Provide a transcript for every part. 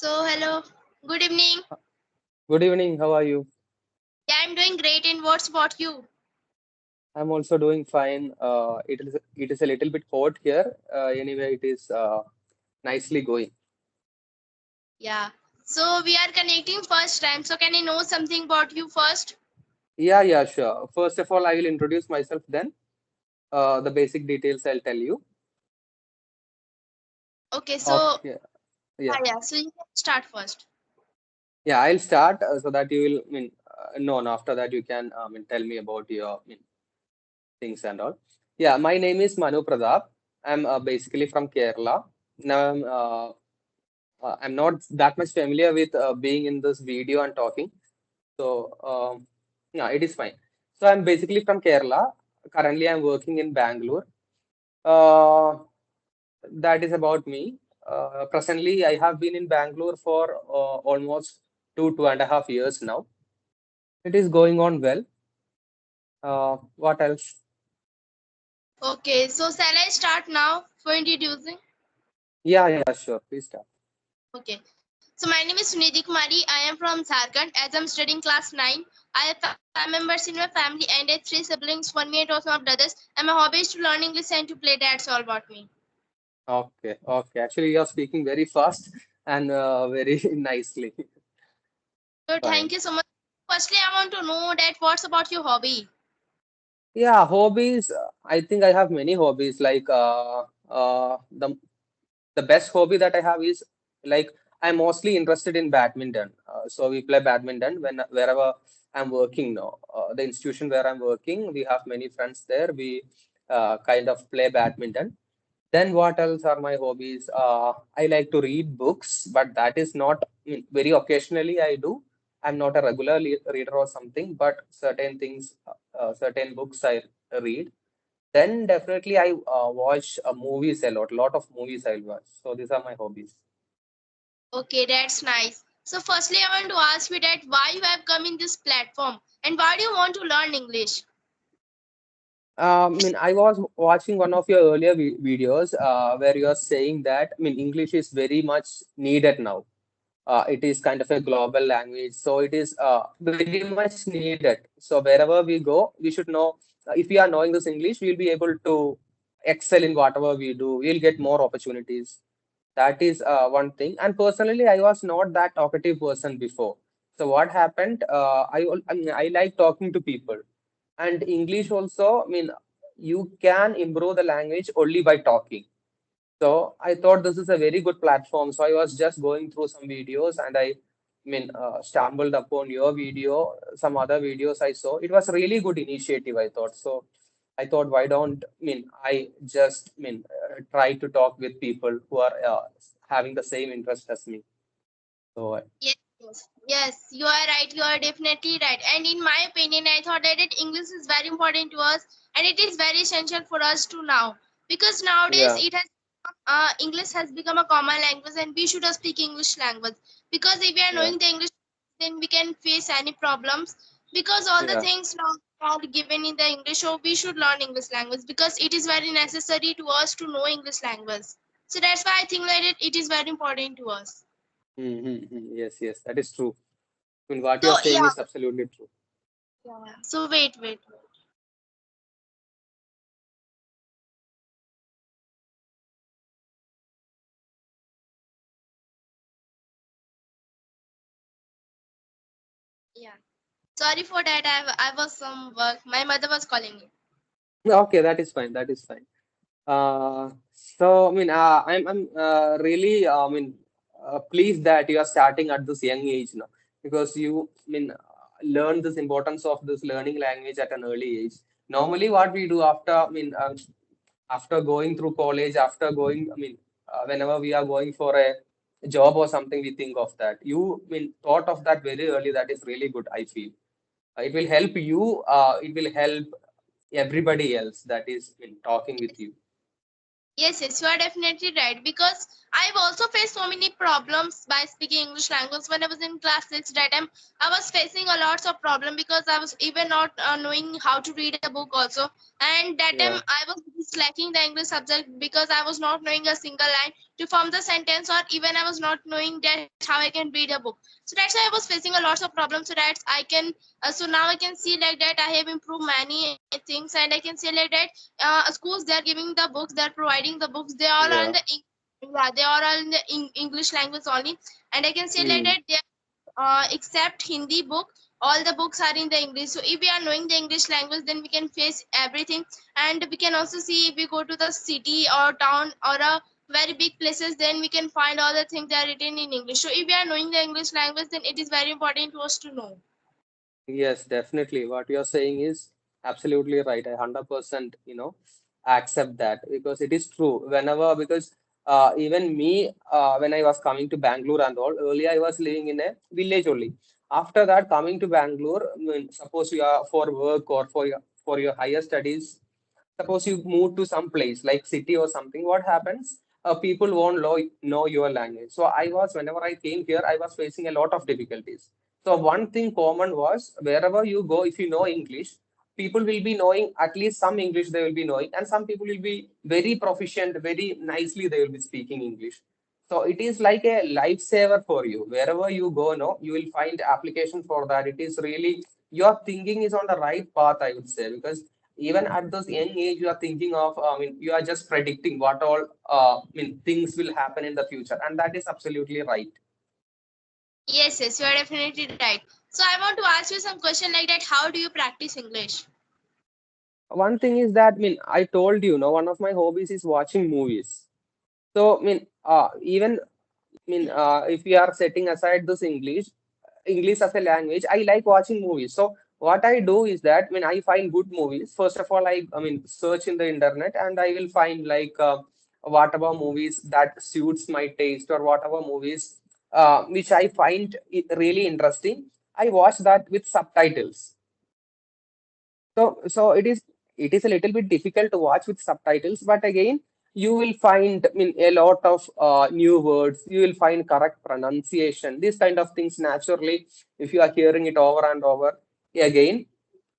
So, hello, good evening. Good evening. How are you? Yeah, I'm doing great. And what's about you? I'm also doing fine. It is a little bit hot here. Anyway, it is nicely going. Yeah. So, we are connecting first time. So, can I know something about you first? Yeah, yeah, sure. First of all, I will introduce myself. Then the basic details I'll tell you. Okay, so, Okay. Yeah, yeah. So, you can start first. yeah. I'll start so that you will. No, and after that you can tell me about your things and all. Yeah, my name is Manu Pradap. I'm basically from Kerala. Now I'm not that much familiar with being in this video and talking. So, yeah, it is fine. So, I'm basically from Kerala. Currently, I'm working in Bangalore. Uh, that is about me. Presently, I have been in Bangalore for almost 2.5 years now. It is going on well. What else? Okay, so shall I start now for introducing? Yeah, yeah, sure. Please start. Okay. So, my name is Sunidhi Kumari. I am from Jharkhand. As I'm studying class 9, I have 5 members in my family and I have 3 siblings, 1 me and 2 of my brothers. And my hobby is to learn English and to play. That's all about me. Okay, okay. Actually, you are speaking very fast and very nicely. So, thank Fine. you so much. Firstly, I want to know that what's about your hobby? Yeah, hobbies. I think I have many hobbies. Like the best hobby that I have is like I'm mostly interested in badminton. So we play badminton wherever I'm working now. The institution where I'm working, we have many friends there. We kind of play badminton. Then what else are my hobbies? I like to read books, but that is not very occasionally I do. I'm not a regular reader or something, but certain things, certain books I read. Then definitely I watch movies a lot of movies I watch. So these are my hobbies. Okay, that's nice. So, firstly, I want to ask you that why you have come in this platform and why do you want to learn English? I was watching one of your earlier videos where you are saying that English is very much needed now. It is kind of a global language, so it is very much needed. So wherever we go, we should know if we are knowing this English, we'll be able to excel in whatever we do. We'll get more opportunities. That is one thing. And personally, I was not that talkative person before. So what happened? I like talking to people. And English also, you can improve the language only by talking. So I thought this is a very good platform. So I was just going through some videos and I stumbled upon your video, some other videos I saw. It was really good initiative, I thought. So I thought, why don't, I just, try to talk with people who are having the same interest as me. So, Yes, you are right. You are definitely right. And in my opinion, I thought that English is very important to us and it is very essential for us to know because nowadays yeah, it has English has become a common language and we should speak English language because if we are yeah, knowing the English, then we can face any problems because all the yeah. things now are given in the English, so we should learn English language because it is very necessary to us to know English language. So that's why I think that it is very important to us. Mm-hmm. Yes, yes, that is true. What you're So saying yeah, is absolutely true. yeah. So wait. Yeah. Sorry for that. I was some work. My mother was calling me. Okay, that is fine. That is fine. So I'm really pleased that you are starting at this young age now because you learn this importance of this learning language at an early age. Normally, what we do after after going through college, after going whenever we are going for a job or something, we think of that. You thought of that very early. That is really good. I feel it will help you. It will help everybody else that is talking with you. Yes, you are definitely right. Because I've also faced so many problems by speaking English language. When I was in class 6, that time I was facing a lots of problem because I was even not knowing how to read a book also. And that time Yeah. I was lacking the English subject because I was not knowing a single line. to form the sentence, or even I was not knowing that how I can read a book. So that's why I was facing a lots of problems. So that I can so now I can see like that I have improved many things, and I can say like that schools, they are giving the books, they are providing the books, they all are in Yeah. the yeah, they are all in the English language only. And I can say like Mm. that they except Hindi book, all the books are in the English. So if we are knowing the English language, then we can face everything. And we can also see if we go to the city or town or a very big places, then we can find all the things that are written in English. So if we are knowing the English language, then it is very important to us to know. Yes, definitely. What you're saying is absolutely right. I 100%, accept that because it is true. Because even me, when I was coming to Bangalore and all, earlier I was living in a village only. After that, coming to Bangalore, I mean, suppose you are for work or for your higher studies, suppose you move to some place like city or something, what happens? People won't know your language. So whenever I came here, I was facing a lot of difficulties. So one thing common was wherever you go, if you know English, people will be knowing at least some English they will be knowing, and some people will be very proficient, very nicely they will be speaking English. So it is like a lifesaver for you. Wherever you go, no, you will find application for that. It is really your thinking is on the right path, I would say, because even at this young age, you are thinking of, I mean, you are just predicting what all, I mean, things will happen in the future, and that is absolutely right. Yes, yes, you are definitely right. So I want to ask you some question like that. How do you practice English? One thing is that, I mean, I told you, one of my hobbies is watching movies. So, I mean, if we are setting aside this English as a language, I like watching movies. So what I do is that when I find good movies, first of all, I mean, search in the internet and I will find like whatever movies that suits my taste or whatever movies which I find it really interesting. I watch that with subtitles. So it is a little bit difficult to watch with subtitles, but again, you will find, I mean, a lot of new words. You will find correct pronunciation. These kind of things naturally, if you are hearing it over and over again,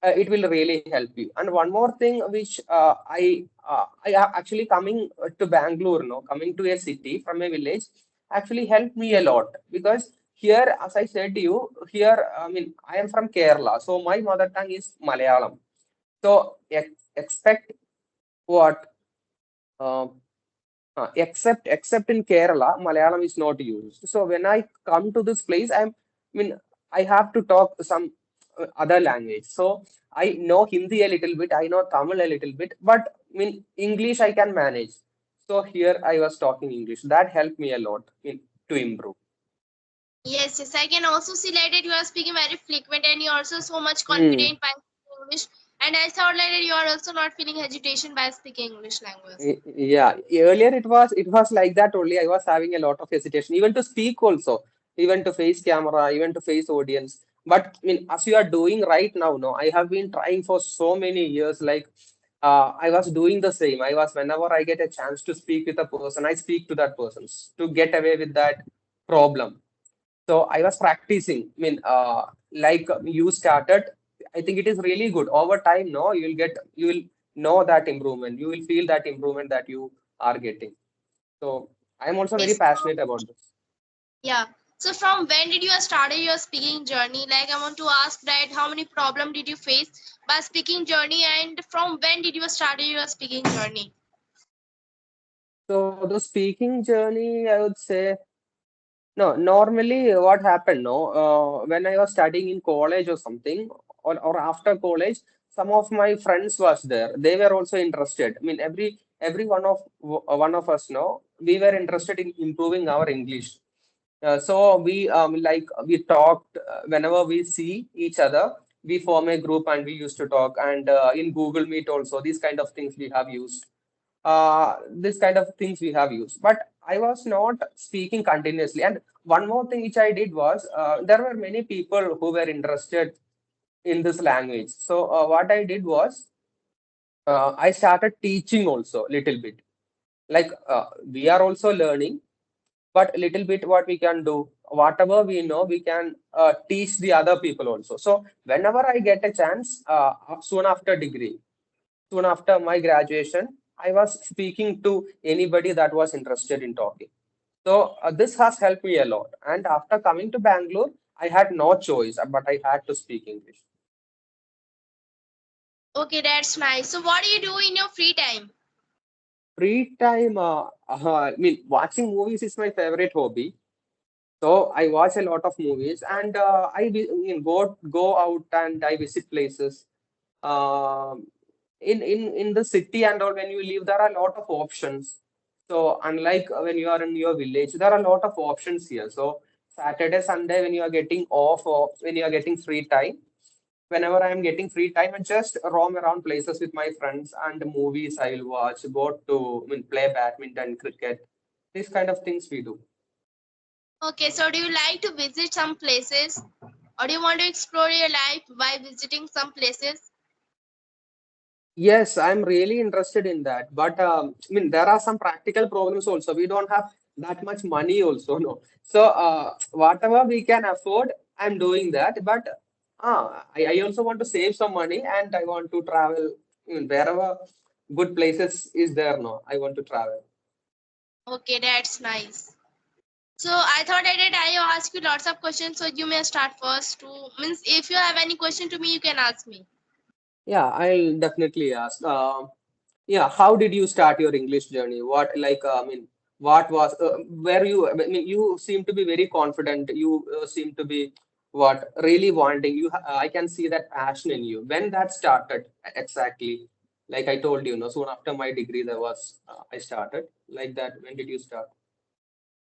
it will really help you. And one more thing, which I are actually coming to Bangalore, no, coming to a city from a village, actually helped me a lot because here, as I said to you, here, I mean, I am from Kerala, so my mother tongue is Malayalam. So expect what? Uh, except in Kerala, Malayalam is not used. So when I come to this place, I mean, I have to talk some other language. So I know Hindi a little bit, I know Tamil a little bit, but I mean, English I can manage. So here I was talking English. That helped me a lot to improve. Yes, yes. I can also see like that you are speaking very frequent and you are also so much Hmm. confident by speaking English. And I thought like that you are also not feeling hesitation by speaking English language. Yeah, earlier it was like that only. I was having a lot of hesitation, even to speak also, even to face camera, even to face audience. But I mean, as you are doing right now, no, I have been trying for so many years. Like, I was doing the same. Whenever I get a chance to speak with a person, I speak to that person to get away with that problem. So I was practicing. I mean, like you started, I think it is really good. Over time, no, you will know that improvement. You will feel that improvement that you are getting. So I'm also very Yes. So, passionate about this. yeah. So from when did you start your speaking journey? Like I want to ask that how many problem did you face by speaking journey, and from when did you start your speaking journey? So the speaking journey, I would say, no, normally what happened, no, when I was studying in college or something, or after college, some of my friends was there. They were also interested. I mean, every one of us, no, we were interested in improving our English. So we talked whenever we see each other, we form a group and we used to talk. And in Google Meet also, these kind of things we have used. This kind of things we have used. But I was not speaking continuously. And one more thing which I did was there were many people who were interested in this language. So what I did was I started teaching also little bit. Like we are also learning, but little bit what we can do, whatever we know, we can teach the other people also. So whenever I get a chance, soon after my graduation, I was speaking to anybody that was interested in talking. So this has helped me a lot. And after coming to Bangalore, I had no choice, but I had to speak English. Okay, that's nice. So what do you do in your free time? Free time, I mean, watching movies is my favorite hobby. So I watch a lot of movies, and go out and I visit places. Um in the city and all, when you live, there are a lot of options. So unlike when you are in your village, there are a lot of options here. So Saturday, Sunday, when you are getting off or when you are getting free time, whenever I am getting free time, I just roam around places with my friends, and movies I will watch, go to, I mean, play badminton, cricket, these kind of things we do. Okay, so do you like to visit some places, or do you want to explore your life by visiting some places? Yes, I'm really interested in that. But I mean, there are some practical problems also. We don't have that much money also, no. So whatever we can afford, I'm doing that. But I also want to save some money, and I want to travel, I mean, wherever good places is there, no. I want to travel. Okay, that's nice. So I thought I ask you lots of questions, so you may start first. To means if you have any question to me, you can ask me. Yeah, I'll definitely ask. Yeah, how did you start your English journey? What, like, I mean, what was, where you, I mean, you seem to be very confident. You seem to be what, really wanting. I can see that passion in you. When that started exactly? Like I told you, no, soon after my degree, I started like that. When did you start?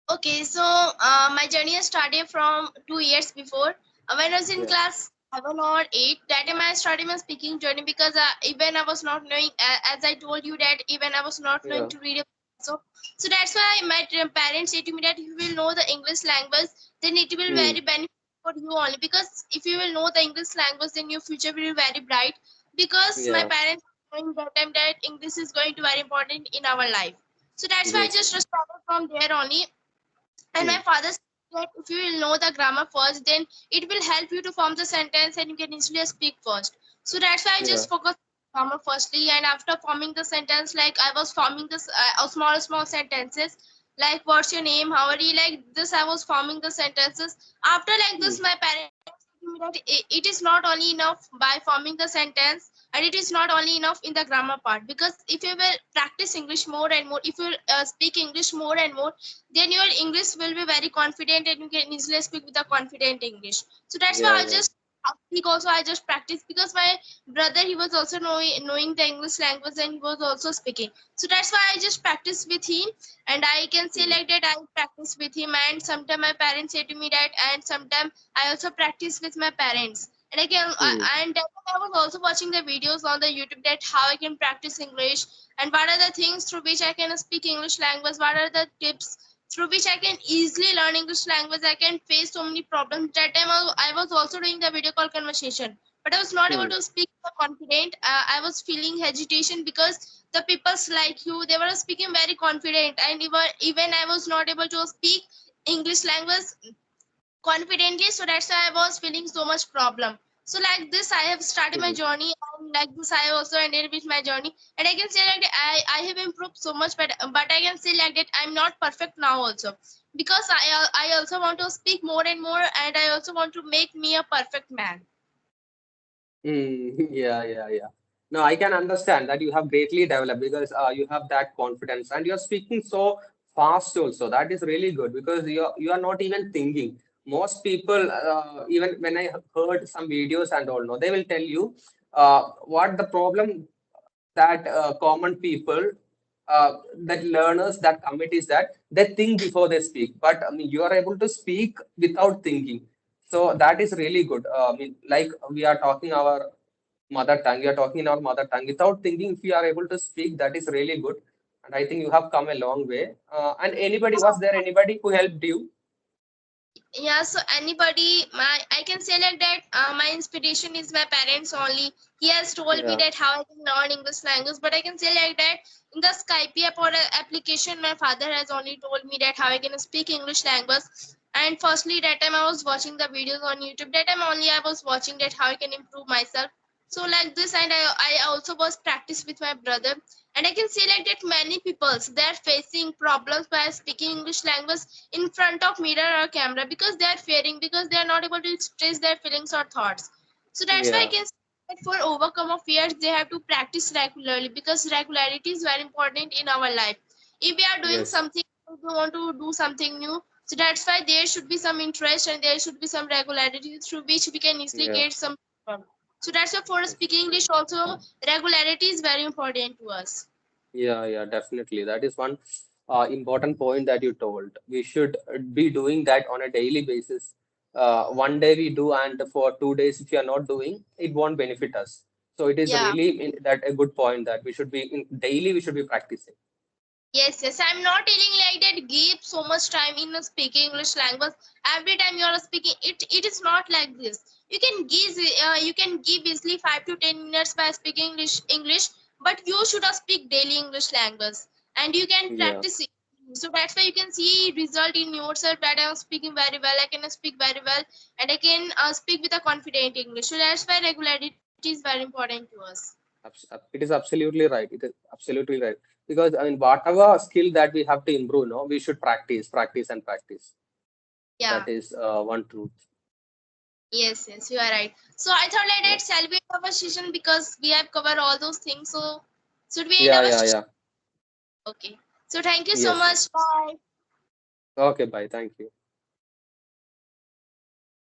Okay, so my journey has started from 2 years before. When I was in Yeah, class 7 or 8, that time I started my speaking journey because even I was not knowing, as I told you that even I was not knowing yeah, to read. So that's why my parents say to me that if you will know the English language, then it will mm, very benefit for you only. Because if you will know the English language, then your future will be very bright. Because my yeah, parents knowing that time that English is going to very important in our life. So that's why I yes, just started from there only. And my mm, father said that if you will know the grammar first, then it will help you to form the sentence and you can easily speak first. So that's why I yeah, just focused on grammar firstly. And after forming the sentence, like I was forming this small sentences, like what's your name, how are you, like this I was forming the sentences. After like mm, this, my parents told me that it is not only enough by forming the sentence, and it is not only enough in the grammar part, because if you will practice English more and more, if you speak English more and more, then your English will be very confident and you can easily speak with a confident English. So that's why yeah, I yeah, just speak also, I just practice because my brother, he was also knowing the English language and he was also speaking. So that's why I just practice with him, and I can say mm, like that I practice with him, and sometimes my parents say to me that, and sometimes I also practice with my parents. And mm, and then I was also watching the videos on the YouTube that how I can practice English and what are the things through which I can speak English language, what are the tips through which I can easily learn English language. I can face so many problems. That time I was also doing the video call conversation, but I was not able mm, to speak so confident. I was feeling hesitation because the people's like you, they were speaking very confident, and even I was not able to speak English language confidently. So that's why I was feeling so much problem. So like this I have started my mm. journey, and like this I also ended with my journey, and I can say like that I have improved so much, but I can say like that I'm not perfect now also, because I also want to speak more and more, and I also want to make me a perfect man. Mm, yeah, yeah, yeah. No, I can understand that you have greatly developed because you have that confidence and you're speaking so fast also. That is really good because you are not even thinking. Most people, even when I heard some videos and all, no, they will tell you what the problem that common people, that learners that commit is that they think before they speak. But I mean, you are able to speak without thinking. So that is really good. I mean, like we are talking our mother tongue, we are talking in our mother tongue without thinking. If you are able to speak, that is really good. And I think you have come a long way. And anybody, was there anybody who helped you? Yeah, so anybody, my I can say like that my inspiration is my parents only. He has told me Yeah. that how I can learn English language, but I can say like that in the Skype app or application, my father has only told me that how I can speak English language. And firstly, that time I was watching the videos on YouTube. That time only I was watching that how I can improve myself. So like this, and I also was practice with my brother. And I can see like that many people they're facing problems by speaking English language in front of mirror or camera because they are fearing, because they are not able to express their feelings or thoughts. So that's why I Yeah. can say that for overcome of fears they have to practice regularly, because regularity is very important in our life. If we are doing Yes. something, we want to do something new, so that's why there should be some interest and there should be some regularity through which we can easily Yeah. get some. So that's why for Yes. speaking English also regularity is very important to us. Yeah, yeah, definitely. That is one important point that you told. We should be doing that on a daily basis. One day we do, and for 2 days, if you are not doing, it won't benefit us. So it is Yeah. really that a good point that we should be daily. We should be practicing. Yes, yes. I'm not telling like that give so much time in speaking English language. Every time you are speaking, it is not like this. You can give easily 5 to 10 minutes by speaking English, but you should speak daily English language and you can Yeah. practice it. So that's why you can see result in yourself that I'm speaking very well. I can speak very well and I can speak with a confident English. So that's why regularity is very important to us. It is absolutely right. It is absolutely right. Because I mean, whatever skill that we have to improve, no, we should practice, practice, and practice. Yeah. That is one truth. Yes, yes, you are right. So I thought like Yeah. that shall we have a session because we have covered all those things. So should we end Yeah, our yeah, session? yeah. Okay. So thank you so Yes, much. yes. Bye. Okay, bye. Thank you.